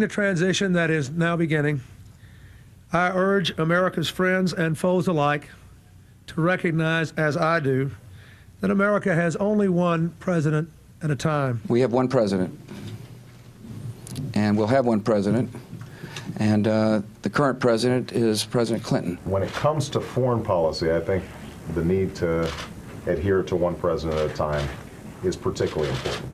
the transition that is now beginning, I urge America's friends and foes alike to recognize, as I do, that America has only one president at a time. We have one president, and we'll have one president, and the current president is President Clinton. When it comes to foreign policy, I think the need to adhere to one president at a time is particularly important.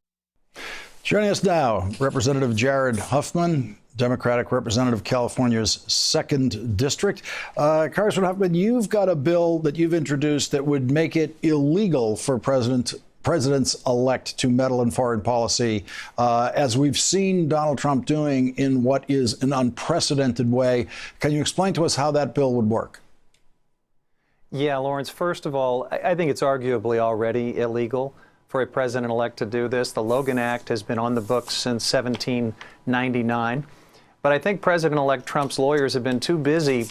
Joining us now, Representative Jared Huffman, Democratic Representative, California's 2nd District. Congressman Huffman, you've got a bill that you've introduced that would make it illegal for presidents-elect to meddle in foreign policy, as we've seen Donald Trump doing in what is an unprecedented way. Can you explain to us how that bill would work? Yeah, Lawrence, first of all, I think it's arguably already illegal for a president-elect to do this. The Logan Act has been on the books since 1799. But I think President-elect Trump's lawyers have been too busy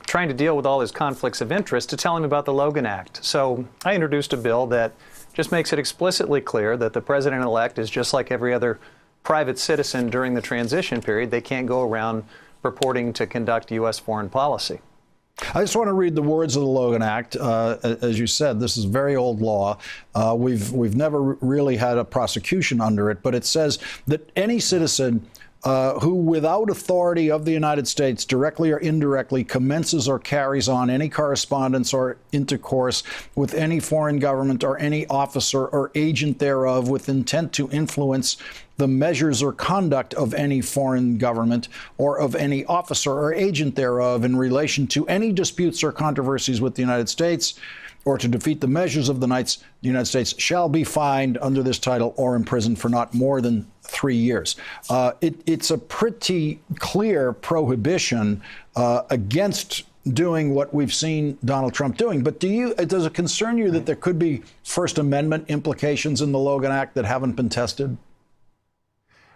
trying to deal with all his conflicts of interest to tell him about the Logan Act. So I introduced a bill that just makes it explicitly clear that the president-elect is just like every other private citizen during the transition period. They can't go around purporting to conduct U.S. foreign policy. I just want to read the words of the Logan Act. As you said, this is very old law. We've never really had a prosecution under it, but it says that any citizen who, without authority of the United States, directly or indirectly, commences or carries on any correspondence or intercourse with any foreign government or any officer or agent thereof with intent to influence the measures or conduct of any foreign government or of any officer or agent thereof in relation to any disputes or controversies with the United States, or to defeat the measures of the United States, shall be fined under this title or imprisoned for not more than 3 years. It's a pretty clear prohibition against doing what we've seen Donald Trump doing. But does it concern you that there could be First Amendment implications in the Logan Act that haven't been tested?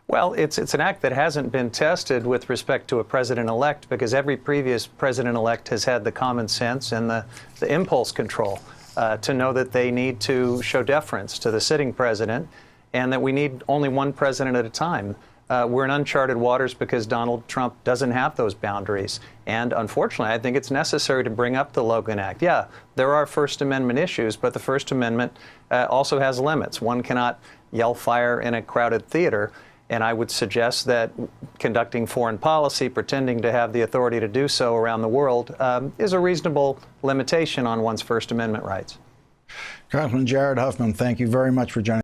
Well, it's an act that hasn't been tested with respect to a president-elect, because every previous president-elect has had the common sense and the impulse control to know that they need to show deference to the sitting president and that we need only one president at a time. We're in uncharted waters because Donald Trump doesn't have those boundaries. And unfortunately, I think it's necessary to bring up the Logan Act. Yeah, there are First Amendment issues, but the First Amendment also has limits. One cannot yell fire in a crowded theater. And I would suggest that conducting foreign policy, pretending to have the authority to do so around the world, is a reasonable limitation on one's First Amendment rights. Congressman Jared Huffman, thank you very much for joining us.